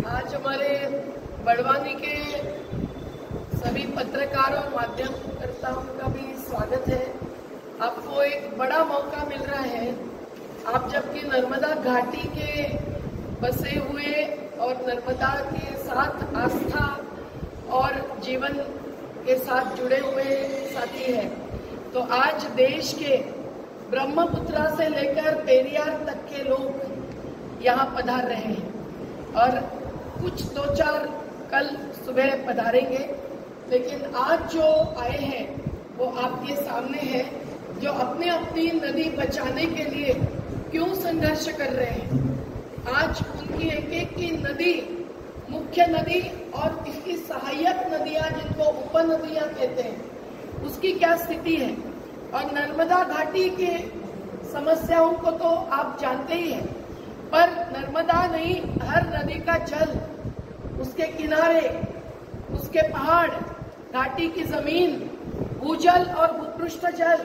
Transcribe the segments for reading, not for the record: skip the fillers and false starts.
आज हमारे बड़वानी के सभी पत्रकारों और माध्यमकर्ताओं का भी स्वागत है। आपको एक बड़ा मौका मिल रहा है। आप जबकि नर्मदा घाटी के बसे हुए और नर्मदा के साथ आस्था और जीवन के साथ जुड़े हुए साथी हैं, तो आज देश के ब्रह्मपुत्रा से लेकर पेरियार तक के लोग यहाँ पधार रहे हैं और कुछ 2-4 कल सुबह पधारेंगे, लेकिन आज जो आए हैं वो आपके सामने है, जो अपनी अपनी नदी बचाने के लिए क्यों संघर्ष कर रहे हैं। आज उनकी एक एक की नदी, मुख्य नदी और इसकी सहायक नदियां जिनको उपनदियां कहते हैं, उसकी क्या स्थिति है। और नर्मदा घाटी के समस्याओं को तो आप जानते ही हैं, पर नर्मदा नहीं, हर नदी का जल, उसके किनारे, उसके पहाड़, घाटी की जमीन, भूजल और भूपृष्ठ जल,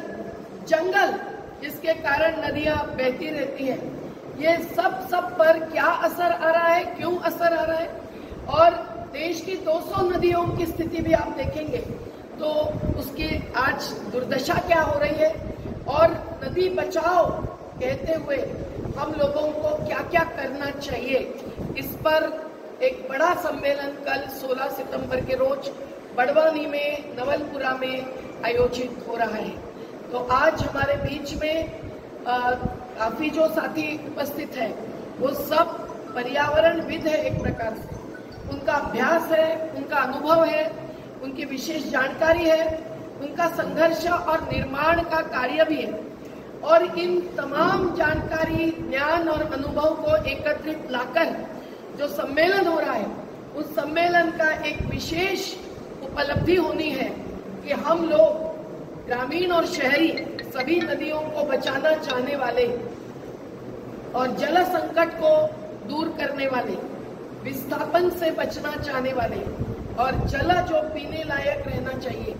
जंगल, जिसके कारण नदियां बहती रहती हैं, ये सब पर क्या असर आ रहा है, क्यों असर आ रहा है। और देश की 200 नदियों की स्थिति भी आप देखेंगे तो उसकी आज दुर्दशा क्या हो रही है। और नदी बचाओ कहते हुए हम लोगों को क्या क्या करना चाहिए, इस पर एक बड़ा सम्मेलन कल 16 सितंबर के रोज बड़वानी में, नवलपुरा में आयोजित हो रहा है। तो आज हमारे बीच में काफी जो साथी उपस्थित है वो सब पर्यावरणविद है। एक प्रकार से उनका अभ्यास है, उनका अनुभव है, उनकी विशेष जानकारी है, उनका संघर्ष और निर्माण का कार्य भी है। और इन तमाम जानकारी, ज्ञान और अनुभव को एकत्रित लाकर जो सम्मेलन हो रहा है, उस सम्मेलन का एक विशेष उपलब्धि होनी है कि हम लोग ग्रामीण और शहरी सभी नदियों को बचाना चाहने वाले और जल संकट को दूर करने वाले, विस्थापन से बचना चाहने वाले और जल जो पीने लायक रहना चाहिए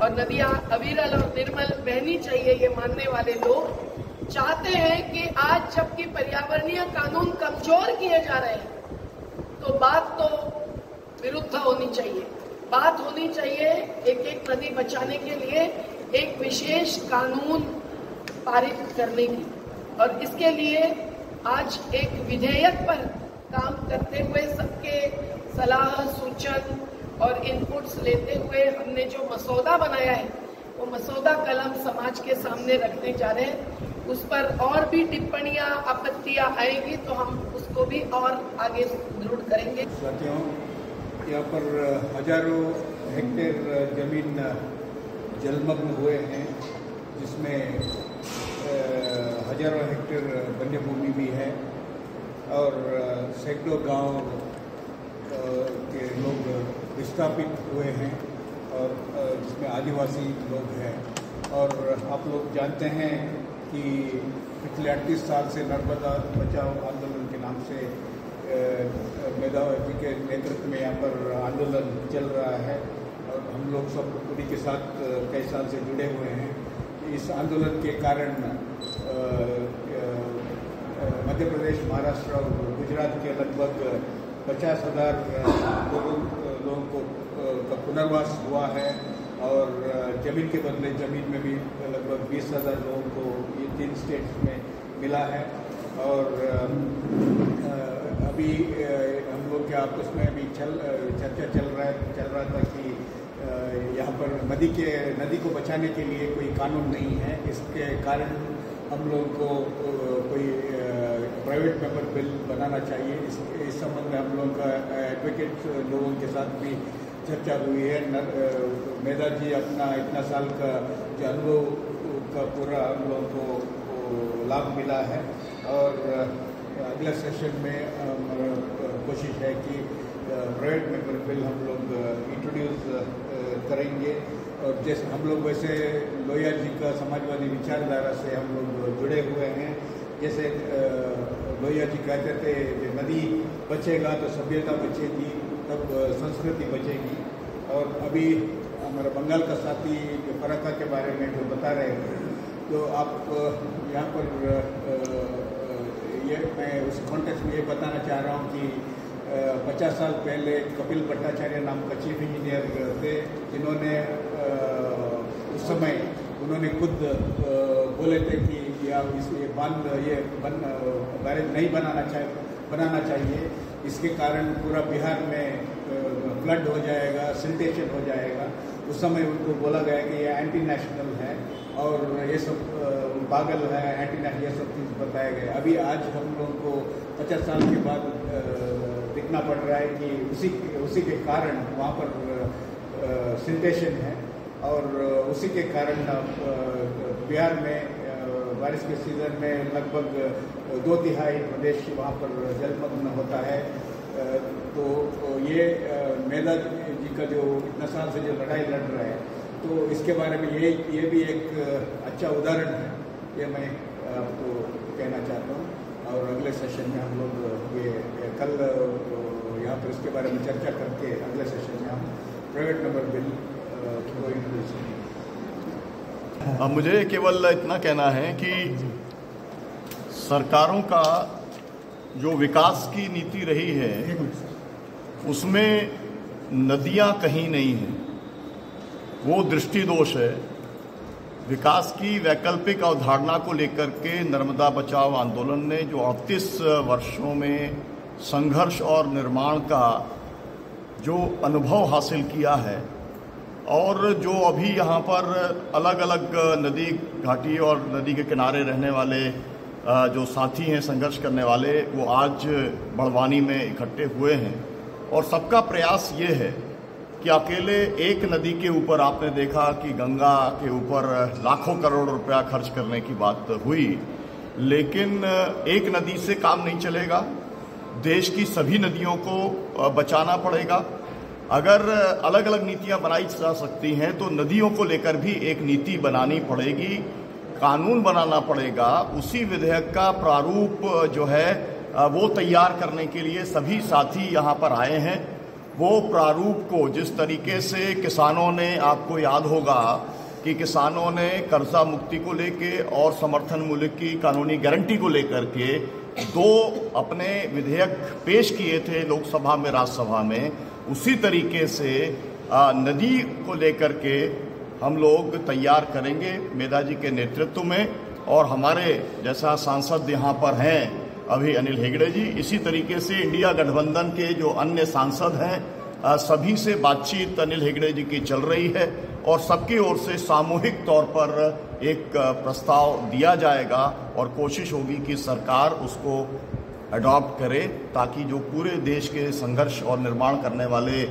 और नदियां अविरल और निर्मल बहनी चाहिए, ये मानने वाले लोग चाहते हैं कि आज जबकि पर्यावरणीय कानून कमजोर किए जा रहे हैं, तो बात तो विरुद्ध होनी चाहिए। बात होनी चाहिए एक एक नदी बचाने के लिए एक विशेष कानून पारित करने की। और इसके लिए आज एक विधेयक पर काम करते हुए सबके सलाह, सूचन और इनपुट्स लेते हुए हमने जो मसौदा बनाया है, वो मसौदा कलम समाज के सामने रखने जा रहे हैं। उस पर और भी टिप्पणियां, आपत्तियां आएगी तो हम उसको भी और आगे दृढ़ करेंगे। साथियों, यहाँ पर हजारों हेक्टेयर जमीन जलमग्न हुए हैं, जिसमें हजारों हेक्टेयर वन्य भूमि भी है और सैकड़ों गांव के लोग विस्थापित हुए हैं और जिसमें आदिवासी लोग हैं। और आप लोग जानते हैं कि पिछले 38 साल से नर्मदा बचाओ आंदोलन के नाम से मेधावी जी के नेतृत्व में यहाँ पर आंदोलन चल रहा है और हम लोग सब उन्हीं के साथ कई साल से जुड़े हुए हैं। इस आंदोलन के कारण मध्य प्रदेश, महाराष्ट्र और गुजरात के लगभग 50,000 लोगों को का पुनर्वास हुआ है और जमीन के बदले जमीन में भी लगभग 20,000 लोगों को ये 3 स्टेट्स में मिला है। और अभी हम लोग के आपस में अभी चर्चा चल रहा था कि यहाँ पर नदी को बचाने के लिए कोई कानून नहीं है। इसके कारण हम लोग को कोई प्राइवेट मेंबर बिल बनाना चाहिए। इस संबंध में हम लोगों का एडवोकेट लोगों के साथ भी चर्चा हुई है। मेधा जी अपना इतना साल का जो अनुभव का पूरा हम लोगों को लाभ मिला है और अगले सेशन में कोशिश है कि प्राइवेट मेंबर बिल हम लोग इंट्रोड्यूस करेंगे। और जैसे हम लोग वैसे लोहिया जी का समाजवादी विचारधारा से हम लोग जुड़े हुए हैं। जैसे लोहिया जी कहते थे कि नदी बचेगा तो सभ्यता बचेगी, तब संस्कृति बचेगी। और अभी हमारा बंगाल का साथी फराक्का के बारे में जो बता रहे हैं, तो आप यहाँ पर ये मैं उस कॉन्टेक्स्ट में ये बताना चाह रहा हूँ कि 50 साल पहले कपिल भट्टाचार्य नाम का चीफ इंजीनियर थे, जिन्होंने उस समय उन्होंने खुद बोले थे कि ये बांध बैरेज नहीं बनाना चाहिए, इसके कारण पूरा बिहार में फ्लड हो जाएगा, सिल्टेशन हो जाएगा। उस समय उनको बोला गया कि ये एंटी नेशनल है और ये सब पागल है, एंटी नेशनल, ये सब चीज़ बताया गया। अभी आज हम लोग को 50 साल के बाद दिखना पड़ रहा है कि उसी के कारण वहाँ पर सिल्टेशन है और उसी के कारण बिहार में बारिश के सीज़न में लगभग 2/3 प्रदेश वहाँ पर जलमग्न होता है। तो ये मेधा जी का जो इतना साल से जो लड़ाई लड़ रहा है, तो इसके बारे में ये भी एक अच्छा उदाहरण है, ये मैं आपको कहना चाहता हूँ। और अगले सेशन में हम लोग ये कल यहाँ पर इसके बारे में चर्चा करके अगले सेशन में हम प्राइवेट नंबर बिल को इंट्रोड्यूस करेंगे। अब मुझे केवल इतना कहना है कि सरकारों का जो विकास की नीति रही है उसमें नदियां कहीं नहीं हैं, वो दृष्टि दोष है। विकास की वैकल्पिक अवधारणा को लेकर के नर्मदा बचाओ आंदोलन ने जो 38 वर्षों में संघर्ष और निर्माण का जो अनुभव हासिल किया है और जो अभी यहाँ पर अलग अलग नदी घाटी और नदी के किनारे रहने वाले जो साथी हैं संघर्ष करने वाले, वो आज बड़वानी में इकट्ठे हुए हैं और सबका प्रयास ये है कि अकेले एक नदी के ऊपर आपने देखा कि गंगा के ऊपर लाखों करोड़ रुपया खर्च करने की बात हुई, लेकिन एक नदी से काम नहीं चलेगा। देश की सभी नदियों को बचाना पड़ेगा। अगर अलग अलग नीतियां बनाई जा सकती हैं तो नदियों को लेकर भी एक नीति बनानी पड़ेगी, कानून बनाना पड़ेगा। उसी विधेयक का प्रारूप जो है वो तैयार करने के लिए सभी साथी यहाँ पर आए हैं। वो प्रारूप को जिस तरीके से किसानों ने, आपको याद होगा कि किसानों ने कर्जा मुक्ति को लेके और समर्थन मूल्य की कानूनी गारंटी को लेकर के 2 अपने विधेयक पेश किए थे लोकसभा में, राज्यसभा में। उसी तरीके से नदी को लेकर के हम लोग तैयार करेंगे मेधा जी के नेतृत्व में, और हमारे जैसा सांसद यहाँ पर हैं अभी अनिल हेगड़े जी, इसी तरीके से इंडिया गठबंधन के जो अन्य सांसद हैं सभी से बातचीत अनिल हेगड़े जी की चल रही है और सबकी ओर से सामूहिक तौर पर एक प्रस्ताव दिया जाएगा और कोशिश होगी कि सरकार उसको अडॉप्ट करे, ताकि जो पूरे देश के संघर्ष और निर्माण करने वाले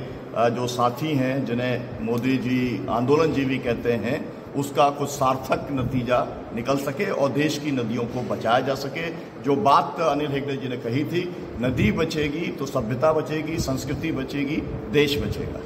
जो साथी हैं, जिन्हें मोदी जी आंदोलन जीवी कहते हैं, उसका कुछ सार्थक नतीजा निकल सके और देश की नदियों को बचाया जा सके। जो बात अनिल हेगड़े जी ने कही थी, नदी बचेगी तो सभ्यता बचेगी, संस्कृति बचेगी, देश बचेगा।